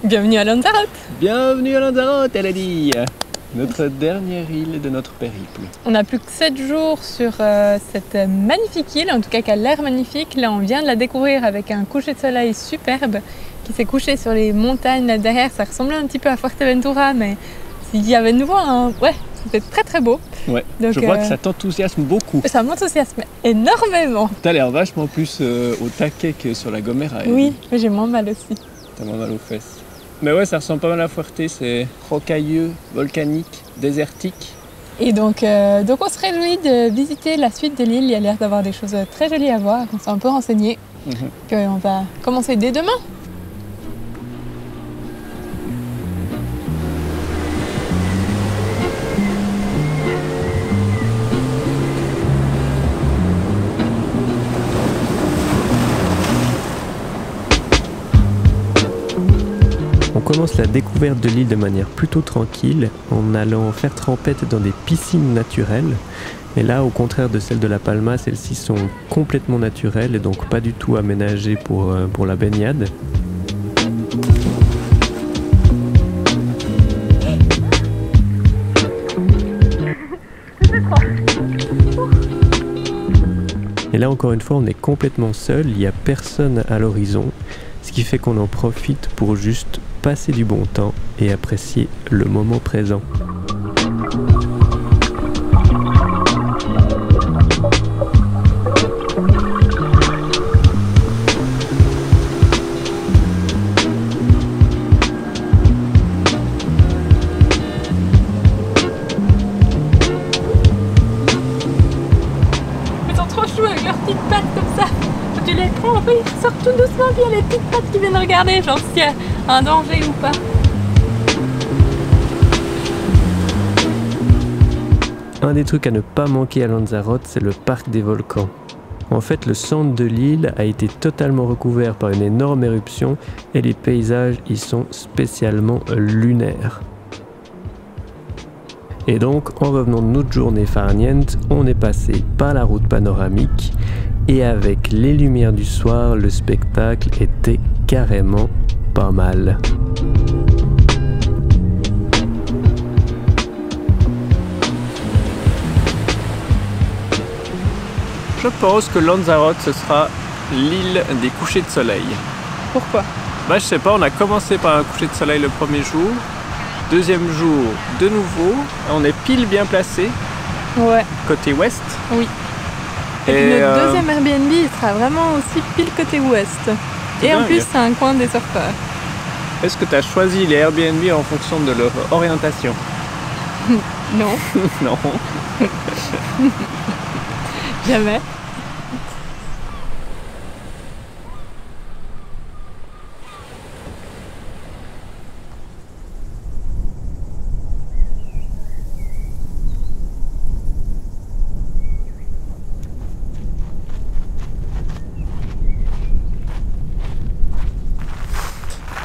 Bienvenue à Lanzarote. Bienvenue à Lanzarote, elle a dit. Notre dernière île de notre périple. On n'a plus que 7 jours sur cette magnifique île, en tout cas qui a l'air magnifique. Là, on vient de la découvrir avec un coucher de soleil superbe qui s'est couché sur les montagnes là derrière. Ça ressemblait un petit peu à Fuerteventura, mais il y avait de nouveau un... Ouais, c'était très très beau. Ouais, donc, je vois que ça t'enthousiasme beaucoup. Ça m'enthousiasme énormément. T'as l'air vachement plus au taquet que sur la Gomera. Oui, mais j'ai moins mal aussi. T'as moins mal aux fesses. Mais ouais, ça ressemble pas mal à Fuerte, c'est rocailleux, volcanique, désertique. Et donc on se réjouit de visiter la suite de l'île. Il y a l'air d'avoir des choses très jolies à voir. On s'est un peu renseigné. Puis on va commencer dès demain. On commence la découverte de l'île de manière plutôt tranquille en allant faire trempette dans des piscines naturelles. Et là, au contraire de celles de La Palma, celles-ci sont complètement naturelles et donc pas du tout aménagées pour la baignade. Et là, encore une fois, on est complètement seul, il n'y a personne à l'horizon, ce qui fait qu'on en profite pour juste passer du bon temps et apprécier le moment présent. Ils sont trop chou avec leurs petites pattes comme ça. Quand tu les prends, en fait, ils sortent tout doucement, puis il y a les petites pattes qui viennent regarder, genre s'il y a un danger ou pas. Un des trucs à ne pas manquer à Lanzarote, c'est le parc des volcans. En fait, le centre de l'île a été totalement recouvert par une énorme éruption et les paysages y sont spécialement lunaires. Et donc, en revenant de notre journée farniente, on est passé par la route panoramique et avec les lumières du soir, le spectacle était carrément pas mal. Je pense que Lanzarote, ce sera l'île des couchers de soleil. Pourquoi? Bah je sais pas, on a commencé par un coucher de soleil le premier jour. Deuxième jour, de nouveau. On est pile bien placé. Ouais. Côté ouest. Oui. Et notre deuxième Airbnb, il sera vraiment aussi pile côté ouest. Et en plus, c'est un coin des surfeurs. Est-ce que tu as choisi les Airbnb en fonction de leur orientation? Non. Non. Jamais.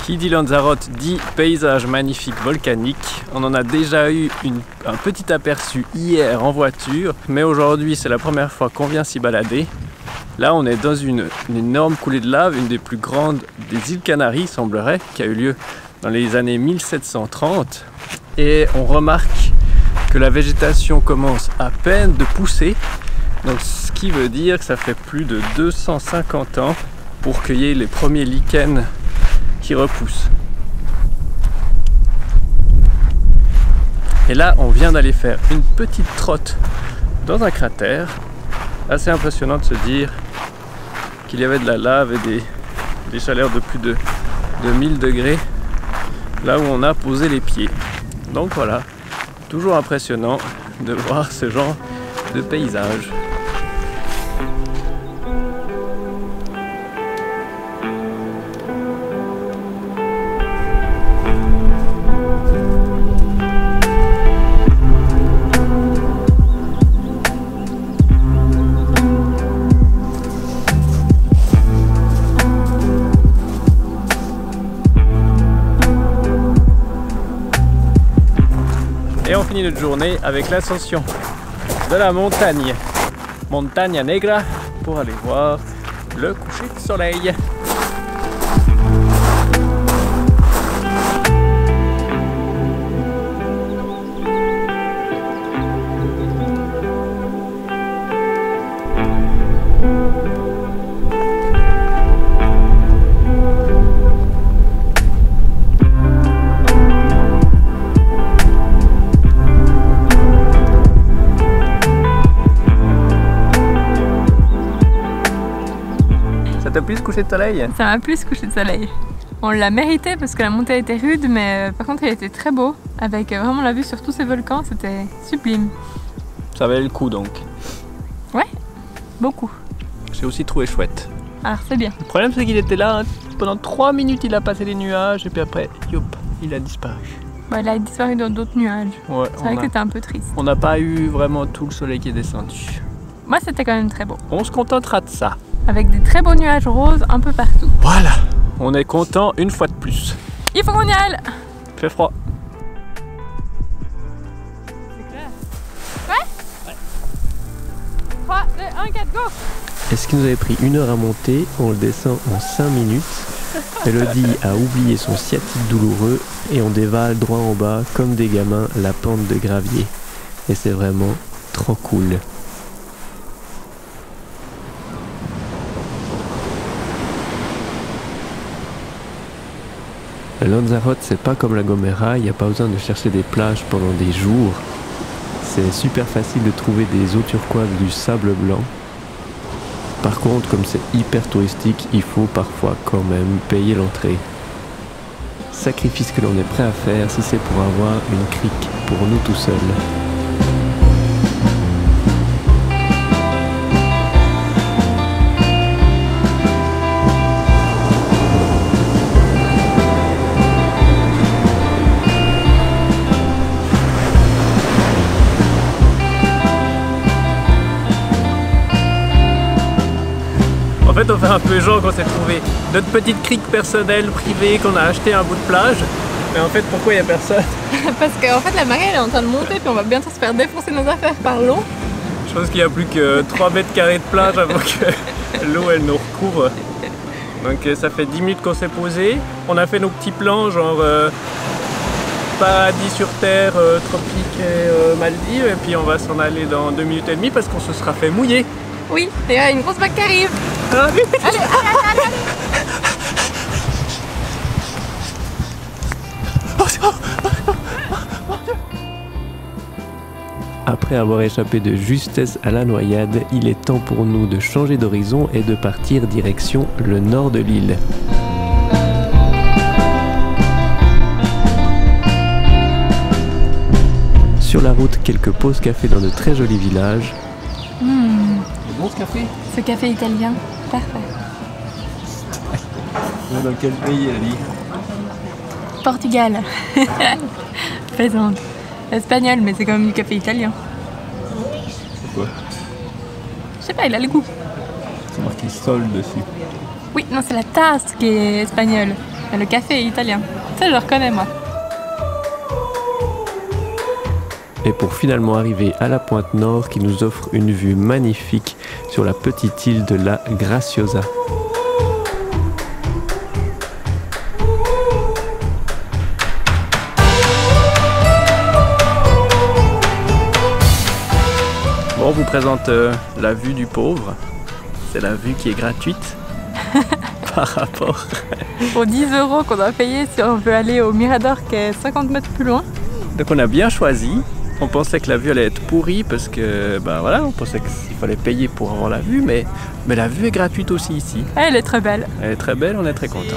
Qui dit Lanzarote dit paysage magnifique volcanique. On en a déjà eu un petit aperçu hier en voiture, mais aujourd'hui c'est la première fois qu'on vient s'y balader. Là on est dans une énorme coulée de lave, une des plus grandes des îles Canaries semblerait, qui a eu lieu dans les années 1730. Et on remarque que la végétation commence à peine de pousser, donc ce qui veut dire que ça fait plus de 250 ans pour cueillir les premiers lichens qui repousse. Et là, on vient d'aller faire une petite trotte dans un cratère. Assez impressionnant de se dire qu'il y avait de la lave et des chaleurs de plus de 1000 degrés là où on a posé les pieds. Donc voilà, toujours impressionnant de voir ce genre de paysage. Et on finit notre journée avec l'ascension de la montagne, Montaña Negra, pour aller voir le coucher de soleil. plu ce coucher de soleil? Ça m'a plu ce coucher de soleil. On l'a mérité parce que la montée était rude, mais par contre il était très beau, avec vraiment la vue sur tous ces volcans, c'était sublime. Ça valait le coup donc. Ouais, beaucoup. J'ai aussi trouvé chouette. Alors c'est bien. Le problème c'est qu'il était là, hein, pendant 3 minutes il a passé les nuages et puis après, youp, il a disparu. Bah, il a disparu dans d'autres nuages. Ouais, C'est vrai que c'était un peu triste. On n'a pas eu vraiment tout le soleil qui est descendu. Moi c'était quand même très beau. On se contentera de ça. Avec des très beaux nuages roses un peu partout. Voilà, on est content une fois de plus. Il faut qu'on y aille. Il fait froid. C'est clair. Ouais. 3, 2, 1, 4, go. Et ce qui nous avait pris 1 heure à monter, on le descend en 5 minutes. Elodie a oublié son sciatique douloureux et on dévale droit en bas comme des gamins la pente de gravier. Et c'est vraiment trop cool. Lanzarote, c'est pas comme la Gomera, il n'y a pas besoin de chercher des plages pendant des jours. C'est super facile de trouver des eaux turquoises du sable blanc. Par contre, comme c'est hyper touristique, il faut parfois quand même payer l'entrée. Sacrifice que l'on est prêt à faire si c'est pour avoir une crique pour nous tout seuls. En fait, on fait un peu genre qu'on s'est trouvé notre petite crique personnelle, privée, qu'on a acheté un bout de plage. Mais en fait, pourquoi il n'y a personne? Parce qu'en fait la marée elle est en train de monter puis on va bientôt se faire défoncer nos affaires par l'eau. Je pense qu'il n'y a plus que 3 mètres carrés de plage avant que l'eau elle nous recouvre. Donc ça fait 10 minutes qu'on s'est posé. On a fait nos petits plans genre paradis sur terre, tropique et Maldives. Et puis on va s'en aller dans 2 minutes et demie parce qu'on se sera fait mouiller. Oui, et il y a une grosse vague qui arrive. Ah, vite. Allez, allez, allez. Après avoir échappé de justesse à la noyade, il est temps pour nous de changer d'horizon et de partir direction le nord de l'île. Sur la route, quelques pauses café dans de très jolis villages. Bon ce café. Ce café italien, parfait. Dans quel pays elle vit? Portugal. Plaisante. Espagnol, mais c'est quand même du café italien. Pourquoi? Je sais pas, il a le goût. C'est marqué sol dessus. Oui, non, c'est la tasse qui est espagnole. Mais le café est italien. Ça, je le reconnais, moi. Et pour finalement arriver à la pointe nord qui nous offre une vue magnifique sur la petite île de la Graciosa. Bon, on vous présente la vue du pauvre. C'est la vue qui est gratuite par rapport. Pour 10 € qu'on doit payer si on veut aller au Mirador qui est 50 mètres plus loin. Donc on a bien choisi. On pensait que la vue allait être pourrie parce que, ben voilà, on pensait qu'il fallait payer pour avoir la vue, mais la vue est gratuite aussi ici. Elle est très belle. Elle est très belle, on est très contents.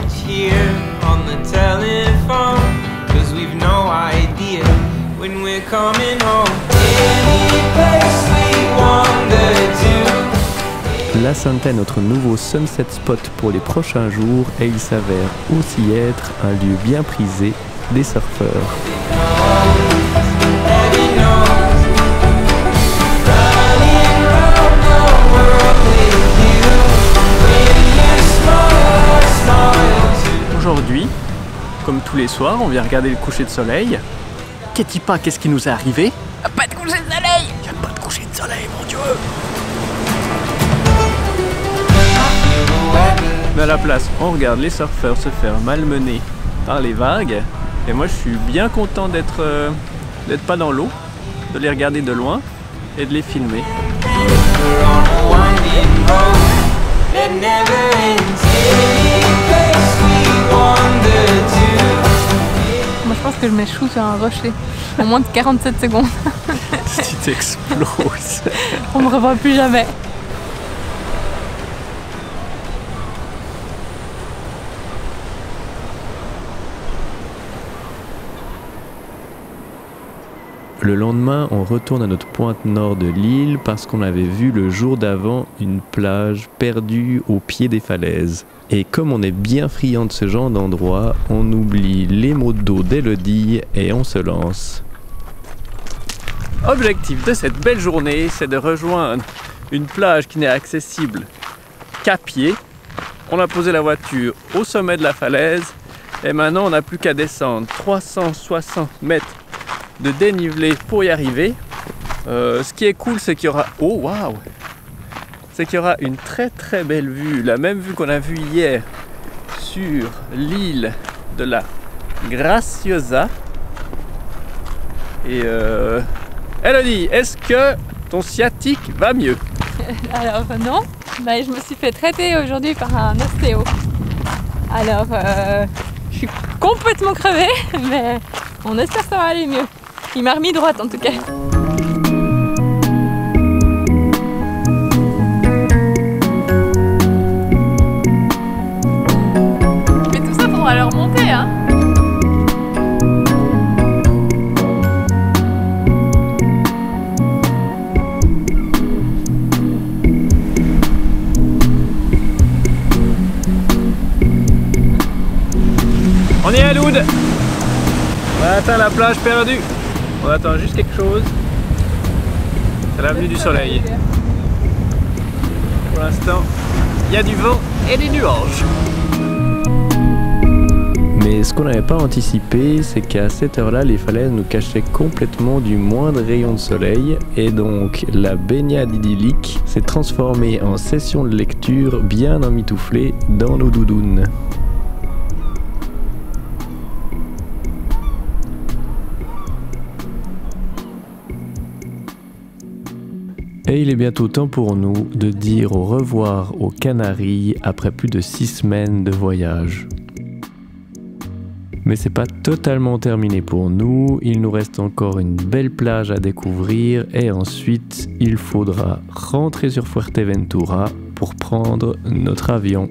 La Santa est notre nouveau sunset spot pour les prochains jours et il s'avère aussi être un lieu bien prisé des surfeurs. Aujourd'hui, comme tous les soirs, on vient regarder le coucher de soleil. Qu'est-ce qui nous est arrivé? Pas de coucher de soleil. Il n'y a pas de coucher de soleil, mon Dieu! Mais à la place, on regarde les surfeurs se faire malmener par les vagues. Et moi, je suis bien content d'être pas dans l'eau, de les regarder de loin et de les filmer. Moi, je pense que je m'échoue sur un rocher. En moins de 47 secondes. Si tu t'exploses. On me revoit plus jamais. Le lendemain, on retourne à notre pointe nord de l'île parce qu'on avait vu le jour d'avant une plage perdue au pied des falaises. Et comme on est bien friand de ce genre d'endroit, on oublie les mots d'eau d'Elodie et on se lance. Objectif de cette belle journée, c'est de rejoindre une plage qui n'est accessible qu'à pied. On a posé la voiture au sommet de la falaise et maintenant on n'a plus qu'à descendre 360 mètres de dénivelé pour y arriver. Ce qui est cool, c'est qu'il y aura... Oh waouh! C'est qu'il y aura une très très belle vue, la même vue qu'on a vue hier sur l'île de la Graciosa. Et Elodie, est-ce que ton sciatique va mieux? Alors non, je me suis fait traiter aujourd'hui par un ostéo. Alors je suis complètement crevée, mais on espère que ça va aller mieux. Il m'a remis droite en tout cas. Mais tout ça faudra leur monter, hein. On est à Loud. On a atteint la plage perdue. On attend juste quelque chose. C'est l'avenue du soleil. Pour l'instant, il y a du vent et des nuages. Mais ce qu'on n'avait pas anticipé, c'est qu'à cette heure-là, les falaises nous cachaient complètement du moindre rayon de soleil. Et donc, la baignade idyllique s'est transformée en session de lecture bien emmitouflée dans nos doudounes. Et il est bientôt temps pour nous de dire au revoir aux Canaries après plus de 6 semaines de voyage. Mais c'est pas totalement terminé pour nous, il nous reste encore une belle plage à découvrir et ensuite il faudra rentrer sur Fuerteventura pour prendre notre avion.